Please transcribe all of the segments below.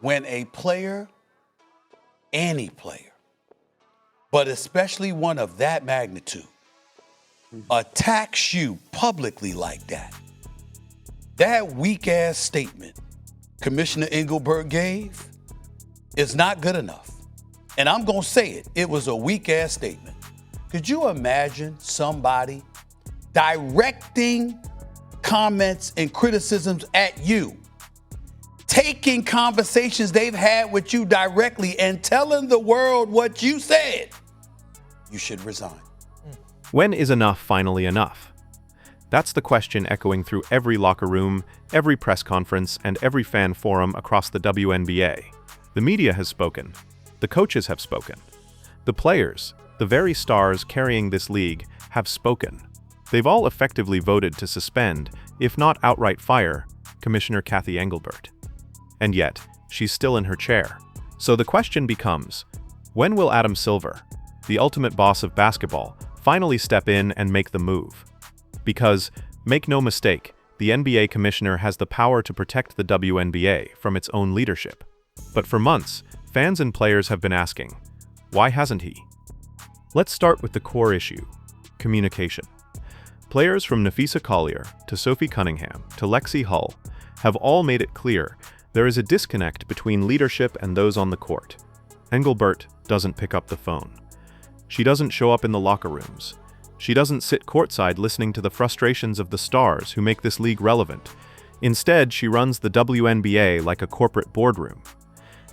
when a player, any player, but especially one of that magnitude, attacks you publicly like that. That weak-ass statement Commissioner Engelbert gave is not good enough. And I'm going to say it. It was a weak-ass statement. Could you imagine somebody directing comments and criticisms at you, taking conversations they've had with you directly and telling the world what you said? You should resign. When is enough finally enough? That's the question echoing through every locker room, every press conference, and every fan forum across the WNBA. The media has spoken. The coaches have spoken. The players, the very stars carrying this league, have spoken. They've all effectively voted to suspend, if not outright fire, Commissioner Cathy Engelbert. And yet, she's still in her chair. So the question becomes, when will Adam Silver, the ultimate boss of basketball, finally step in and make the move? Because, make no mistake, the NBA commissioner has the power to protect the WNBA from its own leadership. But for months, fans and players have been asking, why hasn't he? Let's start with the core issue, communication. Players from Nafisa Collier to Sophie Cunningham to Lexi Hull have all made it clear there is a disconnect between leadership and those on the court. Engelbert doesn't pick up the phone. She doesn't show up in the locker rooms. She doesn't sit courtside listening to the frustrations of the stars who make this league relevant. Instead, she runs the WNBA like a corporate boardroom.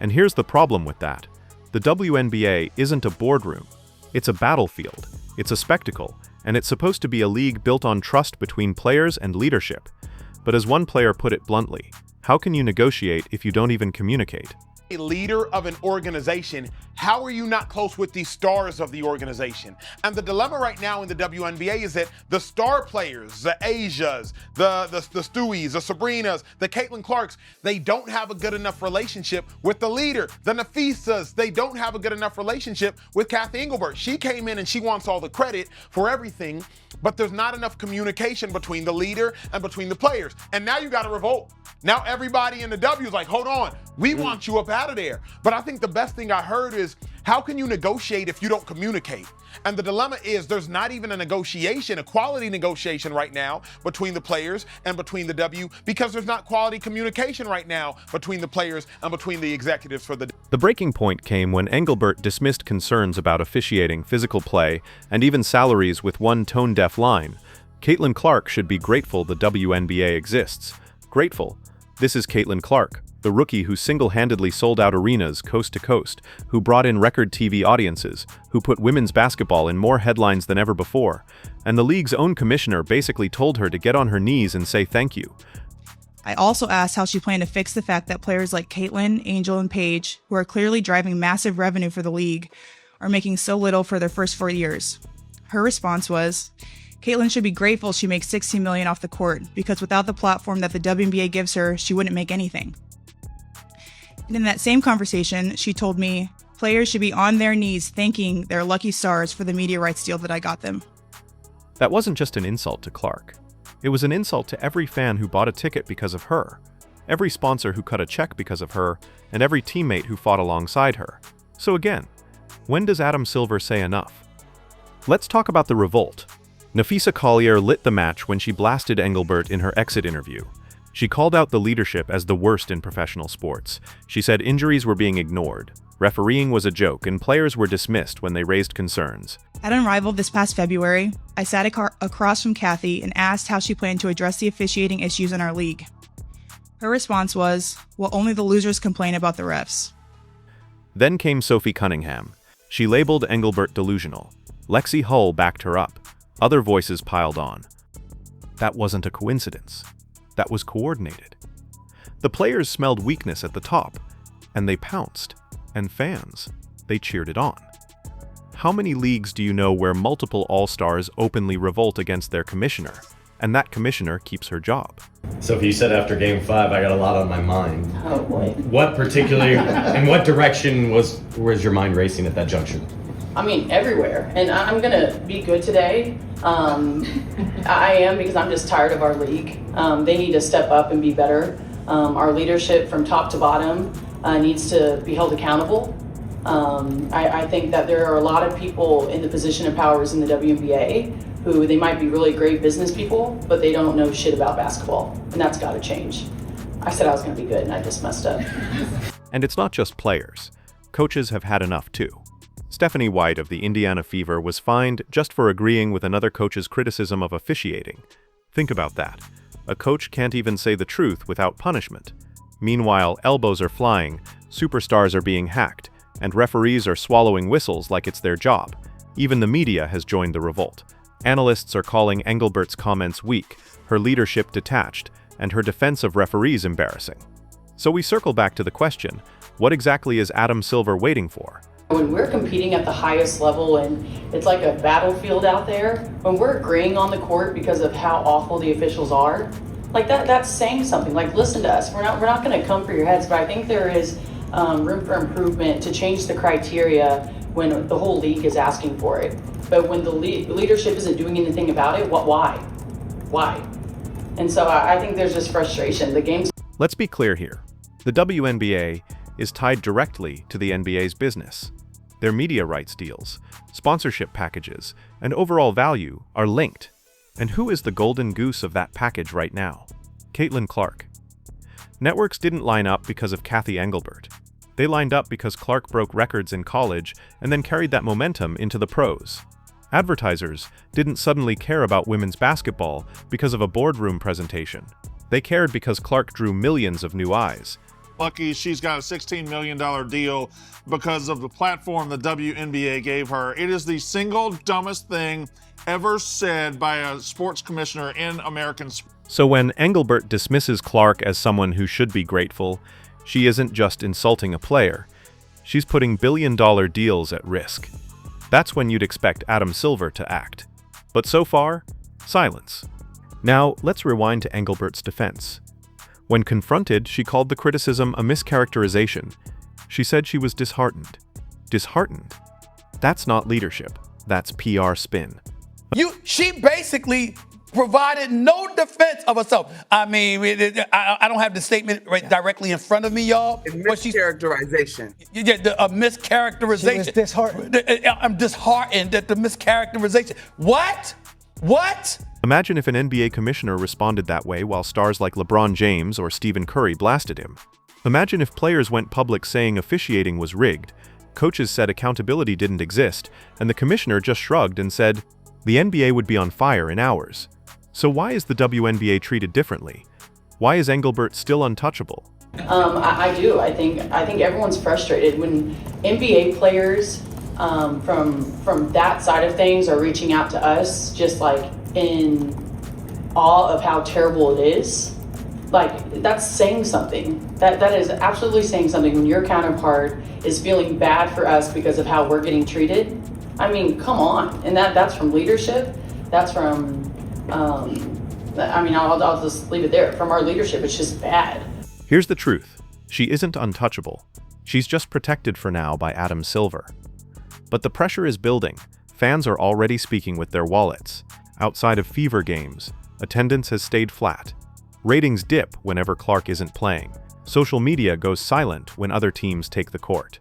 And here's the problem with that. The WNBA isn't a boardroom. It's a battlefield. It's a spectacle. And it's supposed to be a league built on trust between players and leadership. But as one player put it bluntly, how can you negotiate if you don't even communicate? A leader of an organization, how are you not close with the stars of the organization? And the dilemma right now in the WNBA is that the star players, the Asias, the Stewies, the Sabrinas, the Caitlin Clarks, they don't have a good enough relationship with the leader. The Nafisas, they don't have a good enough relationship with Cathy Engelbert. She came in and she wants all the credit for everything, but there's not enough communication between the leader and between the players. And now you got a revolt. Now everybody in the W is like, hold on, we want you up out of there. But I think the best thing I heard is, how can you negotiate if you don't communicate? And the dilemma is there's not even a negotiation, a quality negotiation right now between the players and between the W, because there's not quality communication right now between the players and between the executives for the. The breaking point came when Engelbert dismissed concerns about officiating, physical play, and even salaries with one tone-deaf line. Caitlin Clark should be grateful the WNBA exists. Grateful. This is Caitlin Clark, the rookie who single-handedly sold out arenas coast to coast, who brought in record TV audiences, who put women's basketball in more headlines than ever before, and the league's own commissioner basically told her to get on her knees and say thank you. I also asked how she planned to fix the fact that players like Caitlin, Angel, and Paige, who are clearly driving massive revenue for the league, are making so little for their first 4 years. Her response was, Caitlin should be grateful she makes $16 million off the court, because without the platform that the WNBA gives her, she wouldn't make anything. And in that same conversation, she told me, players should be on their knees thanking their lucky stars for the media rights deal that I got them. That wasn't just an insult to Clark. It was an insult to every fan who bought a ticket because of her, every sponsor who cut a check because of her, and every teammate who fought alongside her. So again, when does Adam Silver say enough? Let's talk about the revolt. Nafisa Collier lit the match when she blasted Engelbert in her exit interview. She called out the leadership as the worst in professional sports. She said injuries were being ignored, refereeing was a joke, and players were dismissed when they raised concerns. At Unrivaled this past February, I sat across from Cathy and asked how she planned to address the officiating issues in our league. Her response was, well, only the losers complain about the refs. Then came Sophie Cunningham. She labeled Engelbert delusional. Lexi Hull backed her up. Other voices piled on. That wasn't a coincidence. That was coordinated. The players smelled weakness at the top, and they pounced. And fans, they cheered it on. How many leagues do you know where multiple all-stars openly revolt against their commissioner, and that commissioner keeps her job? Sophie, you said after Game 5, I got a lot on my mind. Oh boy. What particularly, in what direction was your mind racing at that juncture? I mean, everywhere. And I'm gonna be good today. I am, because I'm just tired of our league. They need to step up and be better. Our leadership from top to bottom needs to be held accountable. I think that there are a lot of people in the position of powers in the WNBA who they might be really great business people, but they don't know shit about basketball, and that's got to change. I said I was going to be good, and I just messed up. And it's not just players. Coaches have had enough too. Stephanie White of the Indiana Fever was fined just for agreeing with another coach's criticism of officiating. Think about that. A coach can't even say the truth without punishment. Meanwhile, elbows are flying, superstars are being hacked, and referees are swallowing whistles like it's their job. Even the media has joined the revolt. Analysts are calling Engelbert's comments weak, her leadership detached, and her defense of referees embarrassing. So we circle back to the question, what exactly is Adam Silver waiting for? When we're competing at the highest level and it's like a battlefield out there, when we're agreeing on the court because of how awful the officials are, like that's saying something. Like, listen to us. We're not going to come for your heads, but I think there is room for improvement to change the criteria when the whole league is asking for it. But when the leadership isn't doing anything about it, why? And so I think there's just frustration. The game's... Let's be clear here. The WNBA is tied directly to the NBA's business. Their media rights deals, sponsorship packages, and overall value are linked. And who is the golden goose of that package right now? Caitlin Clark. Networks didn't line up because of Cathy Engelbert. They lined up because Clark broke records in college and then carried that momentum into the pros. Advertisers didn't suddenly care about women's basketball because of a boardroom presentation. They cared because Clark drew millions of new eyes. Lucky she's got a $16 million deal because of the platform the WNBA gave her. It is the single dumbest thing ever said by a sports commissioner in American sports. So when Engelbert dismisses Clark as someone who should be grateful, she isn't just insulting a player. She's putting billion-dollar deals at risk. That's when you'd expect Adam Silver to act. But so far, silence. Now, let's rewind to Engelbert's defense. When confronted, she called the criticism a mischaracterization. She said she was disheartened. Disheartened? That's not leadership. That's PR spin. She basically provided no defense of herself. I mean, I don't have the statement directly in front of me, y'all. It's mischaracterization. A mischaracterization. She was disheartened. I'm disheartened at the mischaracterization. What? Imagine if an NBA commissioner responded that way while stars like LeBron James or Stephen Curry blasted him. Imagine if players went public saying officiating was rigged, coaches said accountability didn't exist, and the commissioner just shrugged and said, the NBA would be on fire in hours. So why is the WNBA treated differently? Why is Engelbert still untouchable? I do. I think everyone's frustrated when NBA players from that side of things are reaching out to us, just like in awe of how terrible it is. Like, that's saying something. That is absolutely saying something when your counterpart is feeling bad for us because of how we're getting treated. I mean, come on. And that's from leadership. That's from, I'll just leave it there. From our leadership, it's just bad. Here's the truth. She isn't untouchable. She's just protected for now by Adam Silver. But the pressure is building. Fans are already speaking with their wallets. Outside of Fever games, attendance has stayed flat. Ratings dip whenever Clark isn't playing. Social media goes silent when other teams take the court.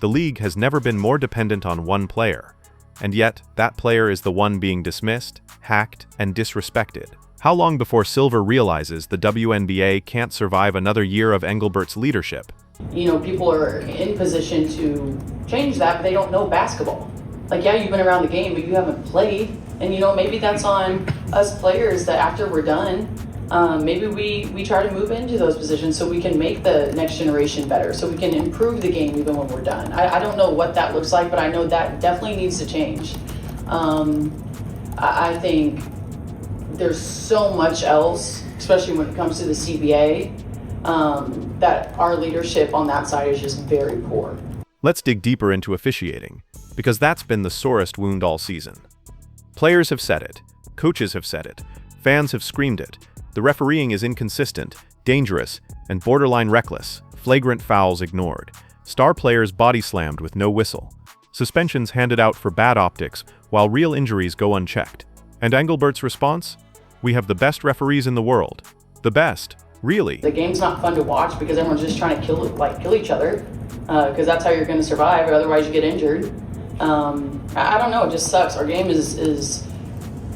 The league has never been more dependent on one player. And yet, that player is the one being dismissed, hacked, and disrespected. How long before Silver realizes the WNBA can't survive another year of Engelbert's leadership? You know, people are in position to change that, but they don't know basketball. Like, yeah, you've been around the game, but you haven't played. And, you know, maybe that's on us players that after we're done, maybe we try to move into those positions so we can make the next generation better, so we can improve the game even when we're done. I don't know what that looks like, but I know that definitely needs to change. I think there's so much else, especially when it comes to the CBA, that our leadership on that side is just very poor. Let's dig deeper into officiating, because that's been the sorest wound all season. Players have said it, coaches have said it, fans have screamed it. The refereeing is inconsistent, dangerous, and borderline reckless, flagrant fouls ignored, star players body slammed with no whistle, suspensions handed out for bad optics while real injuries go unchecked. And Engelbert's response? We have the best referees in the world. The best, Really? The game's not fun to watch because everyone's just trying to kill each other, because that's how you're going to survive, or otherwise you get injured. I don't know, it just sucks. Our game is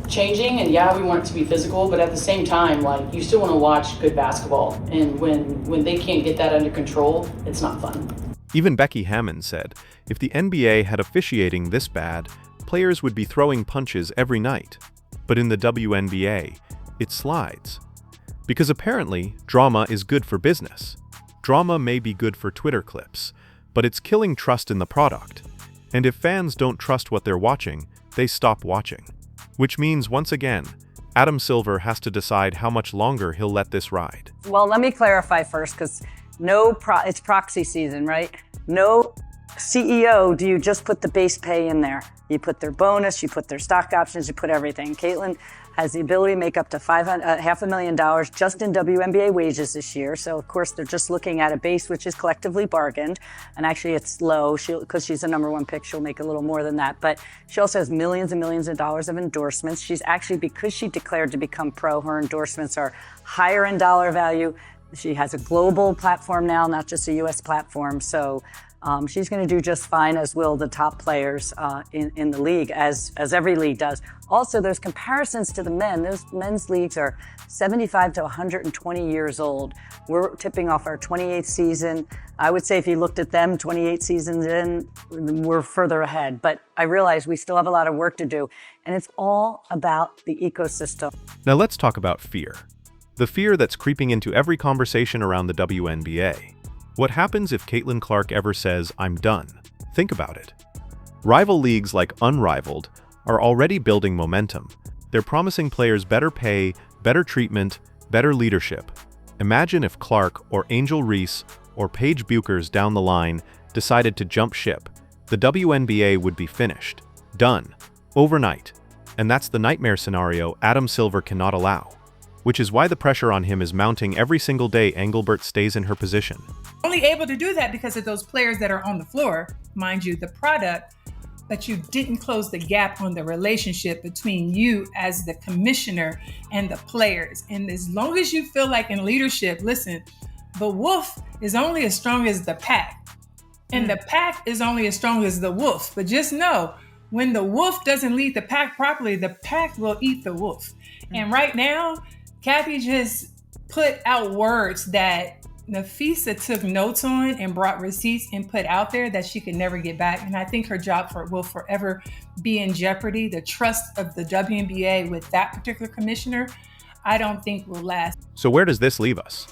changing, and yeah, we want it to be physical, but at the same time, like, you still want to watch good basketball, and when they can't get that under control, it's not fun. Even Becky Hammond said, if the NBA had officiating this bad, players would be throwing punches every night. But in the WNBA, it slides. Because apparently, drama is good for business. Drama may be good for Twitter clips, but it's killing trust in the product. And if fans don't trust what they're watching, they stop watching. Which means, once again, Adam Silver has to decide how much longer he'll let this ride. Well, let me clarify first, because it's proxy season, right? No CEO do you just put the base pay in there. You put their bonus, you put their stock options, you put everything. Caitlin has the ability to make up to $500,000 just in WNBA wages this year. So, of course, they're just looking at a base which is collectively bargained. And actually, it's low. Because she's a #1 pick, she'll make a little more than that. But she also has millions and millions of dollars of endorsements. She's actually, because she declared to become pro, her endorsements are higher in dollar value. She has a global platform now, not just a U.S. platform. So she's going to do just fine, as will the top players in the league, as every league does. Also, there's comparisons to the men. Those men's leagues are 75 to 120 years old. We're tipping off our 28th season. I would say if you looked at them 28 seasons in, we're further ahead. But I realize we still have a lot of work to do. And it's all about the ecosystem. Now let's talk about fear. The fear that's creeping into every conversation around the WNBA. What happens if Caitlin Clark ever says, "I'm done"? Think about it. Rival leagues like Unrivaled are already building momentum. They're promising players better pay, better treatment, better leadership. Imagine if Clark or Angel Reese or Paige Buchers down the line decided to jump ship. The WNBA would be finished. Done. Overnight. And that's the nightmare scenario Adam Silver cannot allow. Which is why the pressure on him is mounting every single day Engelbert stays in her position. Only able to do that because of those players that are on the floor, mind you, the product, but you didn't close the gap on the relationship between you as the commissioner and the players. And as long as you feel like in leadership, listen, the wolf is only as strong as the pack. And the pack is only as strong as the wolf. But just know, when the wolf doesn't lead the pack properly, the pack will eat the wolf. And right now, Cathy just put out words that Nafisa took notes on and brought receipts and put out there that she could never get back. And I think her job will forever be in jeopardy. The trust of the WNBA with that particular commissioner, I don't think will last. So where does this leave us?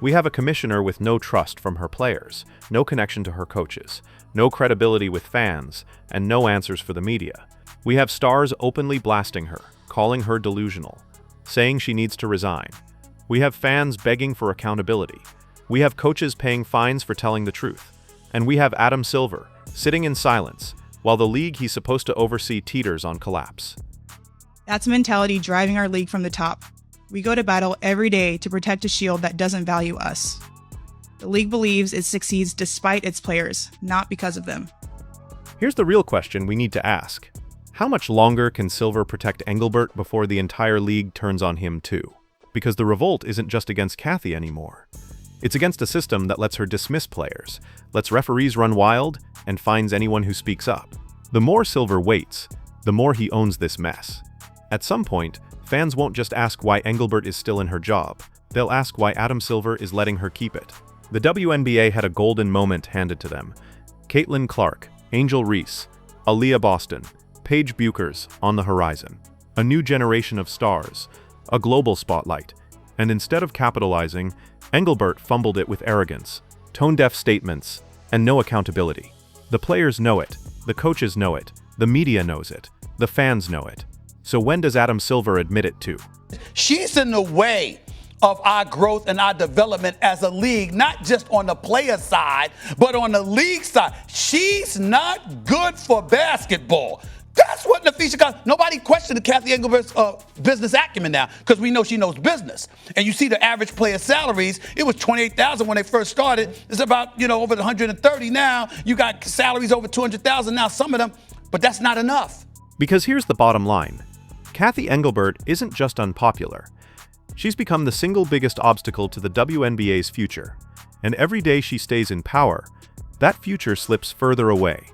We have a commissioner with no trust from her players, no connection to her coaches, no credibility with fans, and no answers for the media. We have stars openly blasting her, calling her delusional, saying she needs to resign. We have fans begging for accountability. We have coaches paying fines for telling the truth. And we have Adam Silver sitting in silence while the league he's supposed to oversee teeters on collapse. That's a mentality driving our league from the top. We go to battle every day to protect a shield that doesn't value us. The league believes it succeeds despite its players, not because of them. Here's the real question we need to ask. How much longer can Silver protect Engelbert before the entire league turns on him too? Because the revolt isn't just against Cathy anymore. It's against a system that lets her dismiss players, lets referees run wild, and fines anyone who speaks up. The more Silver waits, the more he owns this mess. At some point, fans won't just ask why Engelbert is still in her job. They'll ask why Adam Silver is letting her keep it. The WNBA had a golden moment handed to them. Caitlin Clark, Angel Reese, Aaliyah Boston, Paige Buchers on the horizon. A new generation of stars, a global spotlight. And instead of capitalizing, Engelbert fumbled it with arrogance, tone-deaf statements, and no accountability. The players know it, the coaches know it, the media knows it, the fans know it. So when does Adam Silver admit it too? She's in the way of our growth and our development as a league, not just on the player side, but on the league side. She's not good for basketball. That's what Nafisa got. Nobody questioned Cathy Engelbert's business acumen now, because we know she knows business. And you see the average player salaries, it was $28,000 when they first started. It's about, over the 130 now. You got salaries over $200,000 now, some of them, but that's not enough. Because here's the bottom line. Cathy Engelbert isn't just unpopular. She's become the single biggest obstacle to the WNBA's future, and every day she stays in power, that future slips further away.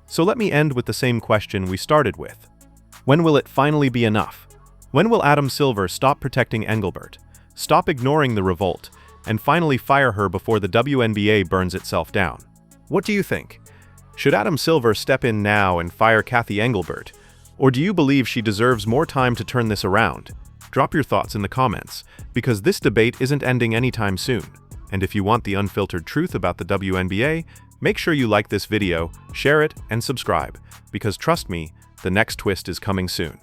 So let me end with the same question we started with. When will it finally be enough? When will Adam Silver stop protecting Engelbert, stop ignoring the revolt, and finally fire her before the WNBA burns itself down? What do you think? Should Adam Silver step in now and fire Cathy Engelbert, or do you believe she deserves more time to turn this around? Drop your thoughts in the comments, because this debate isn't ending anytime soon. And if you want the unfiltered truth about the WNBA, make sure you like this video, share it, and subscribe, because trust me, the next twist is coming soon.